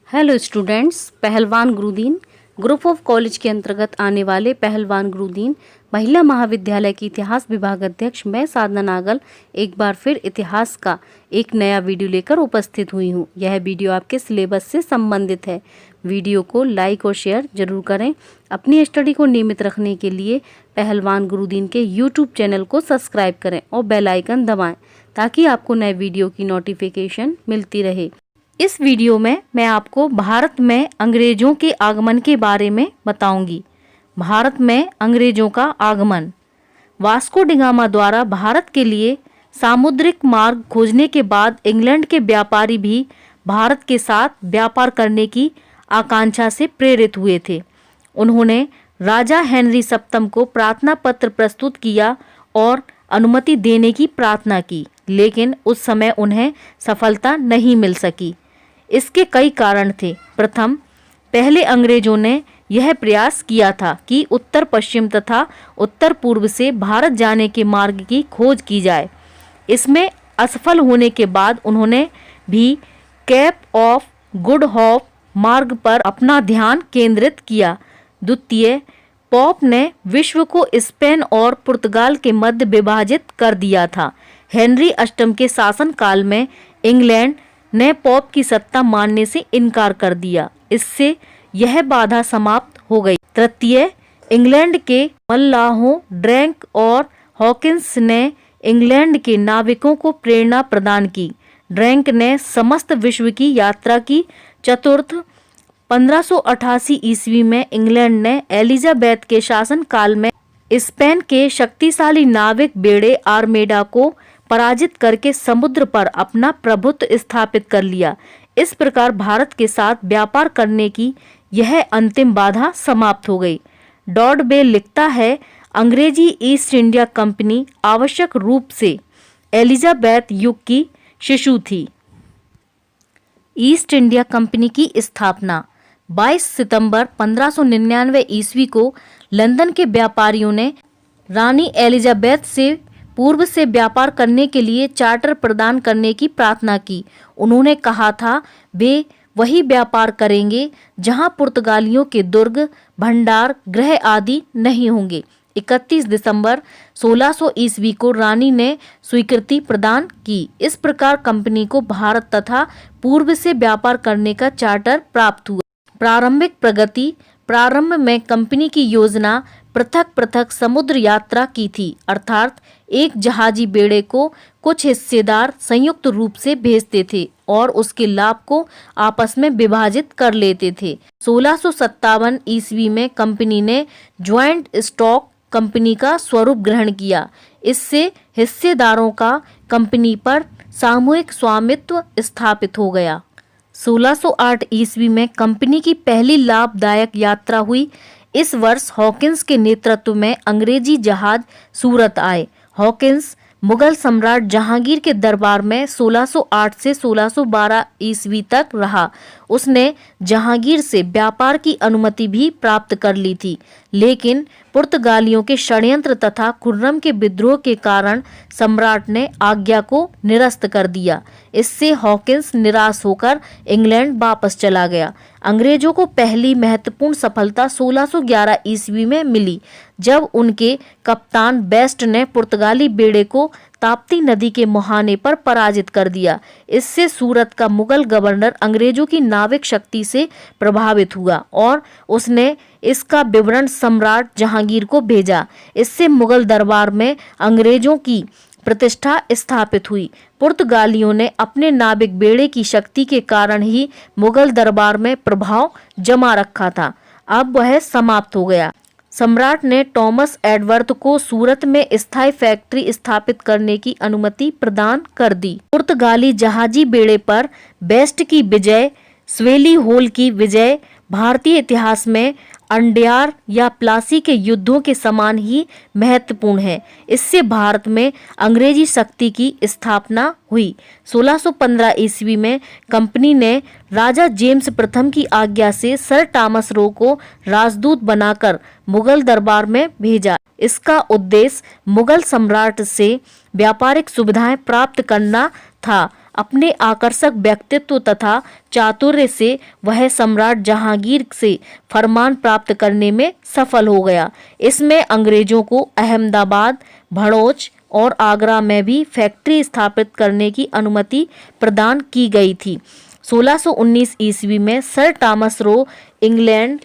Hello students, पहलवान Gurudeen group of college के अंतर्गत आने वाले पहलवान गुरुदीन महिला महाविद्यालय की इतिहास विभाग अध्यक्ष मैं साधना नागल एक बार फिर इतिहास का एक नया वीडियो लेकर उपस्थित हुई हूँ। यह वीडियो आपके सिलेबस से संबंधित है। वीडियो को लाइक और शेयर जरूर करें। अपनी स्टडी को नियमित रखने के लिए पहलवान गुरुदीन के यूट्यूब चैनल को सब्सक्राइब करें और बेल आइकन दबाएं ताकि आपको नए वीडियो की नोटिफिकेशन मिलती रहे। इस वीडियो में मैं आपको भारत में अंग्रेजों के आगमन के बारे में बताऊंगी। भारत में अंग्रेजों का आगमन। वास्को डी गामा द्वारा भारत के लिए सामुद्रिक मार्ग खोजने के बाद इंग्लैंड के व्यापारी भी भारत के साथ व्यापार करने की आकांक्षा से प्रेरित हुए थे। उन्होंने राजा हेनरी सप्तम को प्रार्थना पत्र प्रस्तुत किया और अनुमति देने की प्रार्थना की, लेकिन उस समय उन्हें सफलता नहीं मिल सकी। इसके कई कारण थे। प्रथम, पहले अंग्रेजों ने यह प्रयास किया था कि उत्तर पश्चिम तथा उत्तर पूर्व से भारत जाने के मार्ग की खोज की जाए। इसमें असफल होने के बाद उन्होंने भी केप ऑफ गुड होप मार्ग पर अपना ध्यान केंद्रित किया। द्वितीय, पोप ने विश्व को स्पेन और पुर्तगाल के मध्य विभाजित कर दिया था। हेनरी अष्टम के शासनकाल में इंग्लैंड ने पोप की सत्ता मानने से इनकार कर दिया। इससे यह बाधा समाप्त हो गई। तृतीय, इंग्लैंड के मल्लाहों ड्रेक और हॉकिंस ने इंग्लैंड के नाविकों को प्रेरणा प्रदान की। ड्रेक ने समस्त विश्व की यात्रा की। चतुर्थ, 1588 ईस्वी में इंग्लैंड ने एलिजाबेथ के शासनकाल में स्पेन के शक्तिशाली नाविक बेड़े आर्मेडा को पराजित करके समुद्र पर अपना प्रभुत्व स्थापित कर लिया। इस प्रकार भारत के साथ व्यापार करने की यह अंतिम बाधा समाप्त हो गई। डॉड बे लिखता है, अंग्रेजी ईस्ट इंडिया कंपनी आवश्यक रूप से एलिजाबेथ युग की शिशु थी। ईस्ट इंडिया कंपनी की स्थापना 22 सितंबर 1599 ईस्वी को लंदन के व्यापारियों ने रानी एलिजाबेथ से पूर्व से व्यापार करने के लिए चार्टर प्रदान करने की प्रार्थना की। उन्होंने कहा था वे वही व्यापार करेंगे जहां पुर्तगालियों के दुर्ग, भंडार गृह आदि नहीं होंगे। 31 दिसंबर 1600 ईस्वी को रानी ने स्वीकृति प्रदान की। इस प्रकार कंपनी को भारत तथा पूर्व से व्यापार करने का चार्टर प्राप्त हुआ। प्रारंभिक प्रगति। प्रारंभ में कंपनी की योजना पृथक पृथक समुद्र यात्रा की थी, अर्थात एक जहाजी बेड़े को कुछ हिस्सेदार संयुक्त रूप से भेजते थे और उसके लाभ को आपस में विभाजित कर लेते थे। 1657 ईस्वी में कंपनी ने ज्वाइंट स्टॉक कंपनी का स्वरूप ग्रहण किया। इससे हिस्सेदारों का कंपनी पर सामूहिक स्वामित्व स्थापित हो गया। 1608 ईस्वी में कंपनी की पहली लाभदायक यात्रा हुई। इस वर्ष हॉकिंस के नेतृत्व में अंग्रेजी जहाज सूरत आए। हॉकिंस मुगल सम्राट जहांगीर के दरबार में 1608 से 1612 ईस्वी तक रहा। उसने जहांगीर से व्यापार की अनुमति भी प्राप्त कर ली थी, लेकिन पुर्तगालियों के षड्यंत्र तथा खुर्रम के विद्रोह के कारण सम्राट ने आज्ञा को निरस्त कर दिया। इससे हॉकिंस निराश होकर इंग्लैंड वापस चला गया। अंग्रेजों को पहली महत्वपूर्ण सफलता 1611 ईस्वी में मिली, जब उनके कप्तान बेस्ट ने पुर्तगाली बेड़े को ताप्ती नदी के मुहाने पर पराजित कर दिया। इससे सूरत का मुगल गवर्नर अंग्रेजों की नाविक शक्ति से प्रभावित हुआ और उसने इसका विवरण सम्राट जहांगीर को भेजा। इससे मुगल दरबार में अंग्रेजों की प्रतिष्ठा स्थापित हुई। पुर्तगालियों ने अपने नाविक बेड़े की शक्ति के कारण ही मुगल दरबार में प्रभाव जमा रखा था। अब वह समाप्त हो गया। सम्राट ने टॉमस एडवर्थ को सूरत में स्थायी फैक्ट्री स्थापित करने की अनुमति प्रदान कर दी। पुर्तगाली जहाजी बेड़े पर बेस्ट की विजय, स्वेली होल की विजय भारतीय इतिहास में अंडयार या प्लासी के युद्धों के समान ही महत्वपूर्ण है। इससे भारत में अंग्रेजी शक्ति की स्थापना हुई। 1615 ईस्वी में कंपनी ने राजा जेम्स प्रथम की आज्ञा से सर टॉमस रो को राजदूत बनाकर मुगल दरबार में भेजा। इसका उद्देश्य मुगल सम्राट से व्यापारिक सुविधाएं प्राप्त करना था। अपने आकर्षक व्यक्तित्व तथा चातुर्य से वह सम्राट जहांगीर से फरमान प्राप्त करने में सफल हो गया। इसमें अंग्रेजों को अहमदाबाद, भड़ोच और आगरा में भी फैक्ट्री स्थापित करने की अनुमति प्रदान की गई थी। 1619 ईस्वी में सर टॉमस रो इंग्लैंड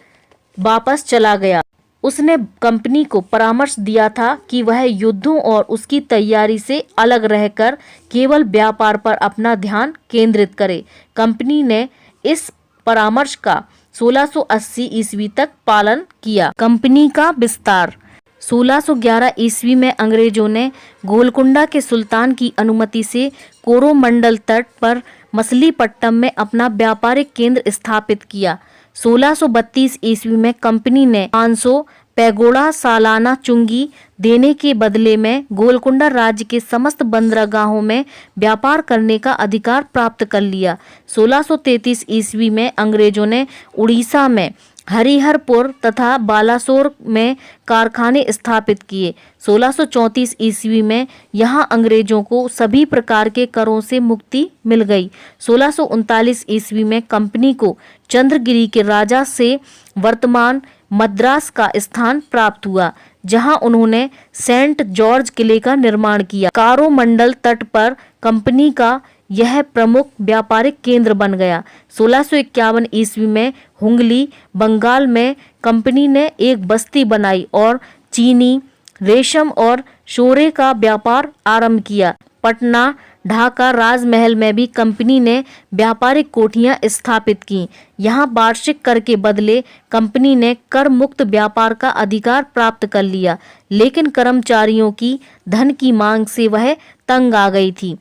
वापस चला गया। उसने कंपनी को परामर्श दिया था कि वह युद्धों और उसकी तैयारी से अलग रहकर केवल व्यापार पर अपना ध्यान केंद्रित करे। कंपनी ने इस परामर्श का 1680 ईस्वी तक पालन किया। कंपनी का विस्तार 1611 ईस्वी में अंग्रेजों ने गोलकुंडा के सुल्तान की अनुमति से कोरोमंडल तट पर मछलीपट्टनम में अपना व्यापारिक केंद्र स्थापित किया। 1632 ईस्वी में कंपनी ने 500 पैगोडा सालाना चुंगी देने के बदले में गोलकुंडा राज्य के समस्त बंदरगाहों में व्यापार करने का अधिकार प्राप्त कर लिया। 1633 ईस्वी में अंग्रेजों ने उड़ीसा में हरिहरपुर तथा बालासोर में कारखाने स्थापित किए। 1634 ईस्वी में यहां अंग्रेजों को सभी प्रकार के करों से मुक्ति मिल गई। 1639 ईस्वी में कंपनी को चंद्रगिरी के राजा से वर्तमान मद्रास का स्थान प्राप्त हुआ, जहां उन्होंने सेंट जॉर्ज किले का निर्माण किया। कोरोमंडल तट पर कंपनी का यह प्रमुख व्यापारिक केंद्र बन गया। 1651 ईस्वी में हुगली, बंगाल में कंपनी ने एक बस्ती बनाई और चीनी, रेशम और शोरे का व्यापार आरंभ किया। पटना, ढाका, राजमहल में भी कंपनी ने व्यापारिक कोठियां स्थापित की। यहाँ वार्षिक कर के बदले कंपनी ने कर मुक्त व्यापार का अधिकार प्राप्त कर लिया, लेकिन कर्मचारियों की धन की मांग से वह तंग आ गई थी,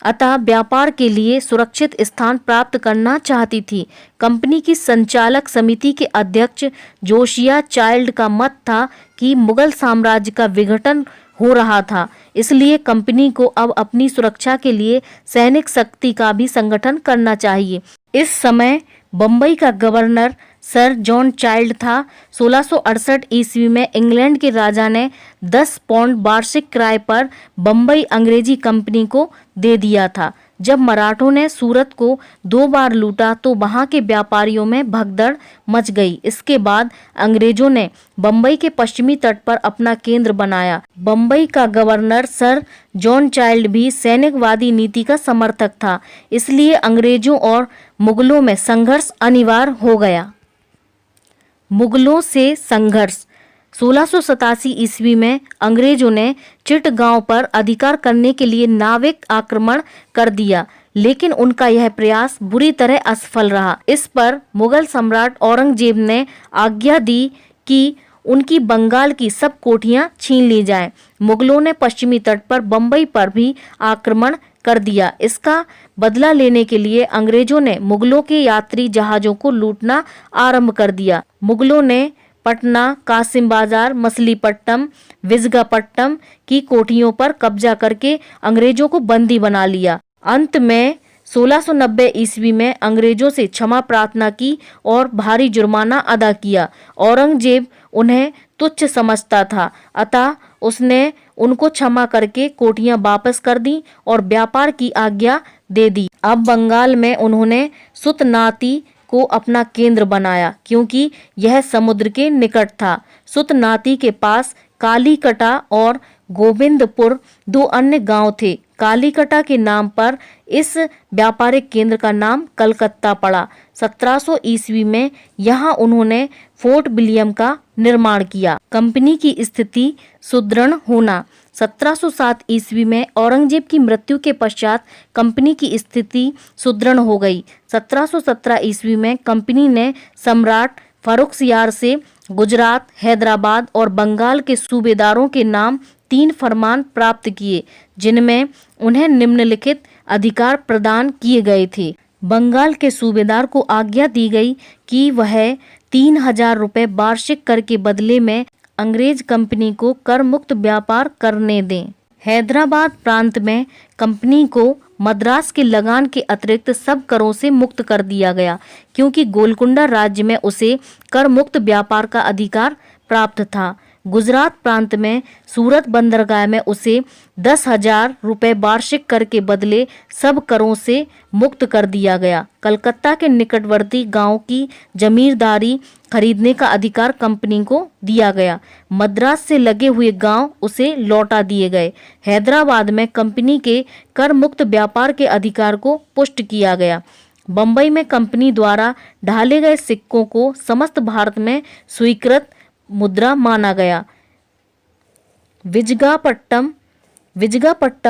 अतः व्यापार के लिए सुरक्षित स्थान प्राप्त करना चाहती थी। कंपनी की संचालक समिति के अध्यक्ष जोशिया चाइल्ड का मत था कि मुगल साम्राज्य का विघटन हो रहा था, इसलिए कंपनी को अब अपनी सुरक्षा के लिए सैनिक शक्ति का भी संगठन करना चाहिए। इस समय बम्बई का गवर्नर सर जॉन चाइल्ड था। 1668 ईस्वी में इंग्लैंड के राजा ने 10 पाउंड वार्षिक किराए पर बम्बई अंग्रेजी कंपनी को दे दिया था। जब मराठों ने सूरत को 2 बार लूटा तो वहां के व्यापारियों में भगदड़ मच गई। इसके बाद अंग्रेजों ने बम्बई के पश्चिमी तट पर अपना केंद्र बनाया। बम्बई का गवर्नर सर जॉन चाइल्ड भी सैनिकवादी नीति का समर्थक था, इसलिए अंग्रेजों और मुगलों में संघर्ष अनिवार्य हो गया। मुगलों से संघर्ष 1687 ईस्वी में अंग्रेजों ने चिटगांव पर अधिकार करने के लिए नाविक आक्रमण कर दिया, लेकिन उनका यह प्रयास बुरी तरह असफल रहा। इस पर मुगल सम्राट औरंगजेब ने आज्ञा दी कि उनकी बंगाल की सब कोठियां छीन ली जाएं। मुगलों ने पश्चिमी तट पर बम्बई पर भी आक्रमण कर दिया। इसका बदला लेने के लिए अंग्रेजों ने मुगलों के यात्री जहाजों को लूटना आरंभ कर दिया। मुगलों ने पटना, कासिम बाजार, मछलीपट्टनम, विजयपट्टनम की कोठियों पर कब्जा करके अंग्रेजों को बंदी बना लिया। अंत में 1690 ईस्वी में अंग्रेजों से क्षमा प्रार्थना की और भारी जुर्माना अदा किया। औरंगजेब उन्हें तुच्छ समझता था, अतः उसने उनको क्षमा करके कोठियां वापस कर दी और व्यापार की आज्ञा दे दी। अब बंगाल में उन्होंने सुतनाती को अपना केंद्र बनाया, क्योंकि यह समुद्र के निकट था। सुतनाती के पास कालीकटा और गोविंदपुर 2 अन्य गांव थे। कालीकटा के नाम पर इस व्यापारिक केंद्र का नाम कलकत्ता पड़ा। 1700 ईस्वी में यहाँ उन्होंने फोर्ट विलियम का निर्माण किया। कंपनी की स्थिति सुदृढ़ होना 1707 ईस्वी में औरंगजेब की मृत्यु के पश्चात कंपनी की स्थिति सुदृढ़ हो गई। 1717 ईस्वी में कंपनी ने सम्राट फर्रुखसियार से गुजरात, हैदराबाद और बंगाल के सूबेदारों के नाम 3 फरमान प्राप्त किए, जिनमें उन्हें निम्नलिखित अधिकार प्रदान किए गए थे। बंगाल के सूबेदार को आज्ञा दी गई कि वह 3000 रुपए वार्षिक कर के बदले में अंग्रेज कंपनी को कर मुक्त व्यापार करने दें। हैदराबाद प्रांत में कंपनी को मद्रास के लगान के अतिरिक्त सब करों से मुक्त कर दिया गया, क्योंकि गोलकुंडा राज्य में उसे कर मुक्त व्यापार का अधिकार प्राप्त था। गुजरात प्रांत में सूरत बंदरगाह में उसे 10,000 रुपये वार्षिक कर के बदले सब करों से मुक्त कर दिया गया। कलकत्ता के निकटवर्ती गांव की जमींदारी खरीदने का अधिकार कंपनी को दिया गया। मद्रास से लगे हुए गांव उसे लौटा दिए गए। हैदराबाद में कंपनी के कर मुक्त व्यापार के अधिकार को पुष्ट किया गया। बम्बई में कंपनी द्वारा ढाले गए सिक्कों को समस्त भारत में स्वीकृत मुद्रा माना गया। विजयपट्टनम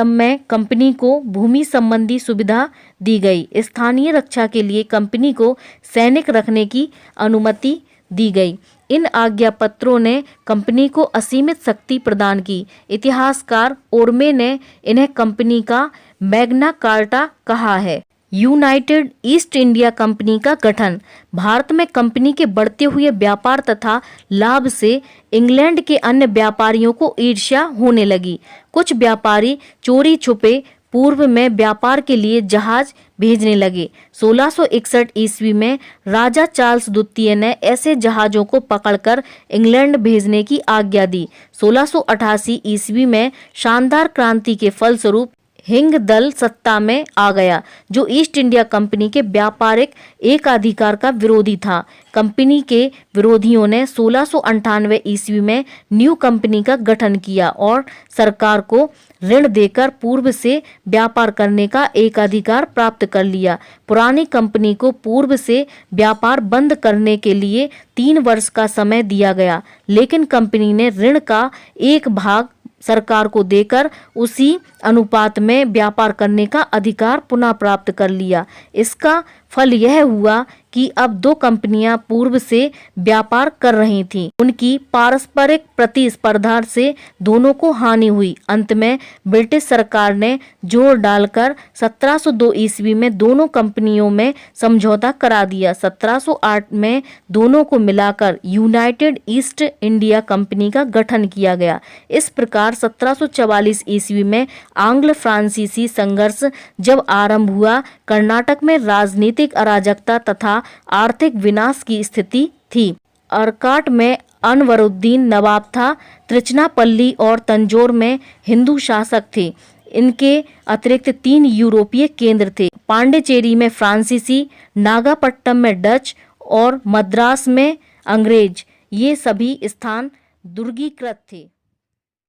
में कंपनी को भूमि संबंधी सुविधा दी गई। स्थानीय रक्षा के लिए कंपनी को सैनिक रखने की अनुमति दी गई। इन आज्ञा पत्रों ने कंपनी को असीमित शक्ति प्रदान की। इतिहासकार ओरमे ने इन्हें कंपनी का मैग्ना कार्टा कहा है। यूनाइटेड ईस्ट इंडिया कंपनी का गठन। भारत में कंपनी के बढ़ते हुए व्यापार तथा लाभ से इंग्लैंड के अन्य व्यापारियों को ईर्ष्या होने लगी। कुछ व्यापारी चोरी छुपे पूर्व में व्यापार के लिए जहाज भेजने लगे। 1661 ईस्वी में राजा चार्ल्स द्वितीय ने ऐसे जहाजों को पकड़कर इंग्लैंड भेजने की आज्ञा दी। 1688 ईस्वी में शानदार क्रांति के फलस्वरूप हिंग दल सत्ता में आ गया, जो ईस्ट इंडिया कंपनी के व्यापारिक एकाधिकार का विरोधी था। कंपनी के विरोधियों ने 1698 ईस्वी में न्यू कंपनी का गठन किया और सरकार को ऋण देकर पूर्व से व्यापार करने का एकाधिकार प्राप्त कर लिया। पुरानी कंपनी को पूर्व से व्यापार बंद करने के लिए 3 वर्ष का समय दिया गया, लेकिन कंपनी ने ऋण का एक भाग सरकार को देकर उसी अनुपात में व्यापार करने का अधिकार पुनः प्राप्त कर लिया। इसका फल यह हुआ कि अब 2 कंपनियां पूर्व से व्यापार कर रही थीं। उनकी पारस्परिक प्रतिस्पर्धा से दोनों को हानि हुई। अंत में ब्रिटिश सरकार ने जोर डालकर 1702 ईस्वी में दोनों कंपनियों में समझौता करा दिया। 1708 में दोनों को मिलाकर यूनाइटेड ईस्ट इंडिया कंपनी का गठन किया गया। इस प्रकार 1744 ईस्वी में आंग्ल फ्रांसीसी संघर्ष जब आरंभ हुआ, कर्नाटक में राजनीतिक अराजकता तथा आर्थिक विनाश की स्थिति थी। अर्काट में अनवरुद्दीन नवाब था। त्रिचनापल्ली और तंजौर में हिंदू शासक थे। इनके अतिरिक्त 3 यूरोपीय केंद्र थे। पांडिचेरी में फ्रांसीसी, नागापट्टनम में डच और मद्रास में अंग्रेज। ये सभी स्थान दुर्गीकृत थे।